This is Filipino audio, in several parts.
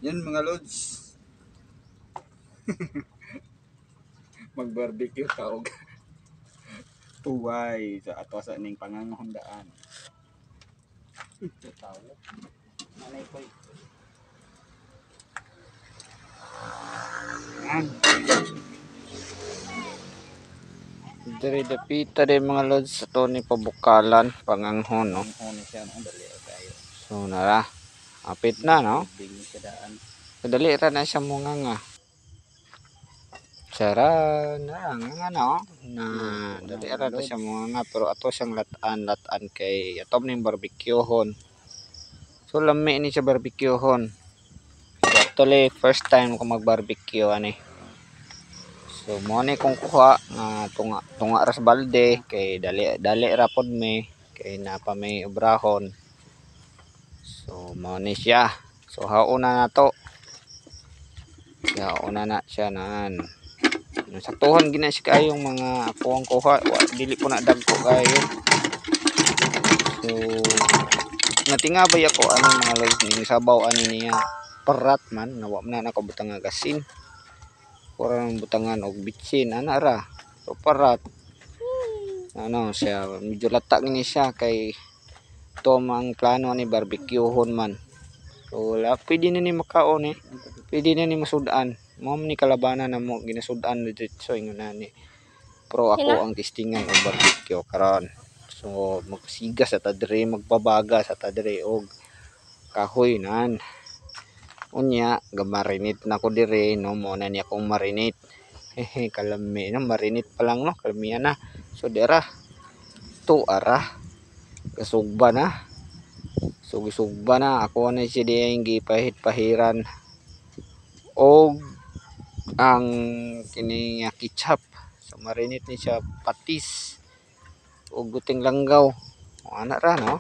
Yan mga lods. Mag-barbecue ka og uway sa ato sa ning pangangahundaan. Ito tao. Nanay ko. Yan. Diri dapita din mga lods sa to ni pabukalan panganghon no. Panganghon siya no, dali kayo. So nara. Apit na no. Big ni kadaan. Dali ra na siya mga nga. Sara na nga no. Na dali ra na siya mga nga pero ato siyang latan kay atom ning barbecuehon. So lami ni siya barbecuehon. So actually first time ko mag-barbecue ani. So mo ni kung kuha nga tunga ras balde kay dali ra pod me kay napa may obrahon. So mo ni siya. So hauna na to. Hauna na siya nan. Saktuhan gina siya kayong mga ako ang kuha, dili ko na dagko kayo. So natingabay ako ano mga lods ning sabaw ani niya parat man nawa na nako butang nga gasin. Kurang butangan og bitsin ana ra. So parat. Ano siya medyo lata ni siya kay to mang plano ni barbecuehon man. So wala pwede na ni makaon eh. Pwede na ni masudan. Mo ni kalabanan na mo ginasudan dito ingon ani. Pero ako ang testingan og barbecue karon. So magsigas sa tadre magbabaga sa tadre og kahoy nan. Unya gamarinate na ko dire no mo na ni akong marinate. Hehe kalami na marinate pa lang no kalami na. So dira to ara kasugba na. So gisugba na ako na siya diyang gipahit-pahiran og ang kini nga ketchup. So marinate ni siya patis og guting langgaw. O ana ra no.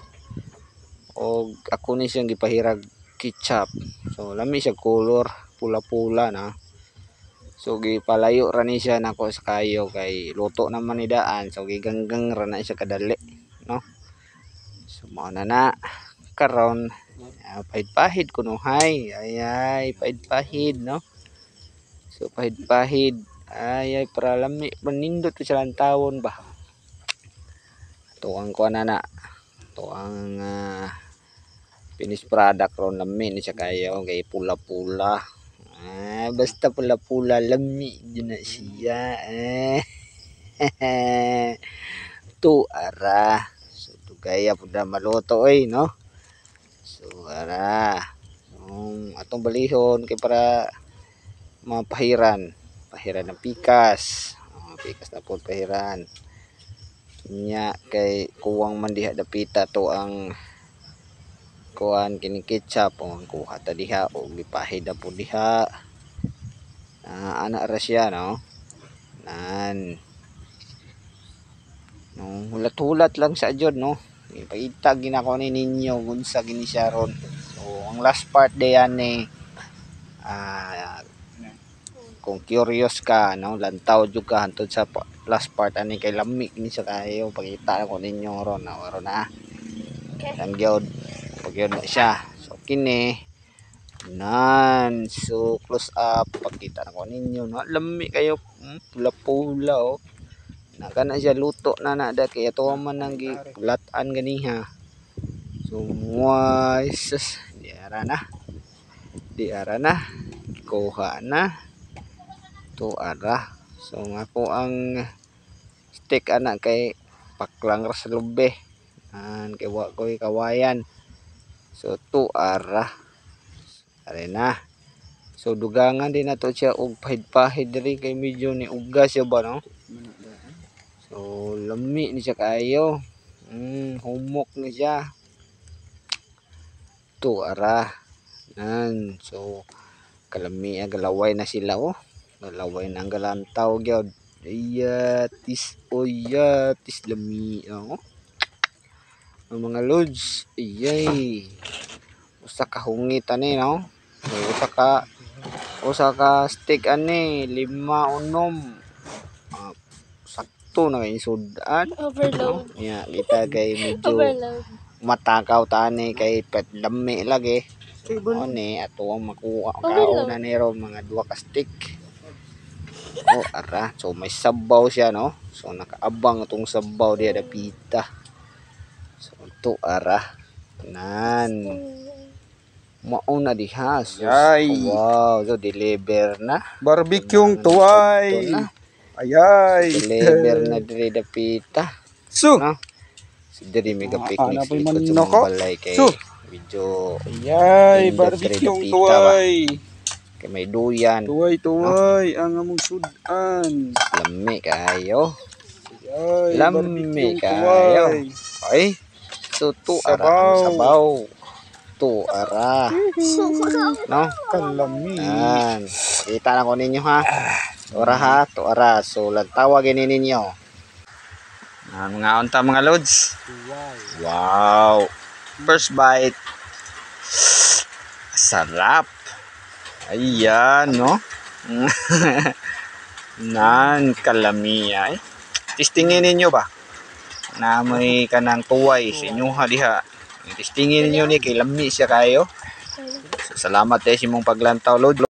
Og ako ni siyang gipahirag ketchup. So lami siya color pula-pula na. So gipalayo ra ni siya nako sa kayo kay luto naman ni daan. So giganggang ra na siya kadali no. So mao na karon pahid-pahid kuno hay. Ay pahid-pahid no. So pahid-pahid ay para lami manindot sa lantawon ba. Tuang ko na tuang finished product ron lami ni siya kayo kay pula-pula. Basta pula-pula lami din na siya. Tu ara. So gaya pud maluto oy no. So ara. Atong balihon kay para mapahiran ng pikas. Pikas na po pahiran. Nya kay kuwang man diha dapita to ang kuan kini ketchup ang kuha ta diha o gipahid na po diha. Ana ra siya no. Nan. No, hulat-hulat lang sa jud no. Ipakita ginako ni ninyo unsa gini siya ron. So ang last part diyan ni kung curious ka no lantaw jud ka hantod sa last part ani kay lamig ni sa kayo pakita ko ninyo ron na ang gyud pagyud na siya. So kini nan so close up pakita na ko ninyo no lami kayo pula-pula oh na kana siya luto na da kay ato man nang gilatan ganiha. So sus di ara na kuha na to ara. So ako ang stick ana kay paklang ra sa lube kay wa koy kawayan. So to ara na. So dugangan din nato siya og pahid-pahid diri kay medyo ni ugas siya ba no. So lami ni siya kayo. Humok ni siya. To ara nan. So kalami galaway na sila oh. Galaway na ang galantaw gyud. Tis lami oh. Ang mga lods, iyay. Usa ka hungit ani no. Usa ka stick ani 5 unom. Sakto na kay sudan. Overload. Ya, kita kay medyo Overload. matakaw tani kay pet lami lagi. O ni, ato ang makuha. Kauna nero mga 2 ka stick. O, ara. So, may sabaw siya, no? So, nakaabang itong sabaw diya dapita. So, ito, ara. Tanan. Mauna diha. So, Yay. wow. So, deliver na. Barbecue Ito tuway. na. Ayay. Deliver na dire dapita. So. No? So, dire mega Ah, picnic ano sa pa yung likod sa manok, mga oh? balay kay So. medyo Ayay. Indot Barbecue rin na pita tuway. kay may duyan. Tuway. Ang among sudan. Lami kayo. Ayay. Lami Barbecue kayo. tuway. Ay. So, tu ara ang sabaw. Tu ara. No? Kalami. Yan. Kita na ko ninyo ha. Ora ha. Tu ara. So, tawagin ninyo. Mga unta mga lods. Wow. First bite. Sarap. Ayan, no? Nan kalami ay. Tistingin ninyo ba? Na may kanang tuway sa inyo ha diha. Tistingin ninyo ni kay lami siya kayo. So, salamat sa imong paglantaw lod.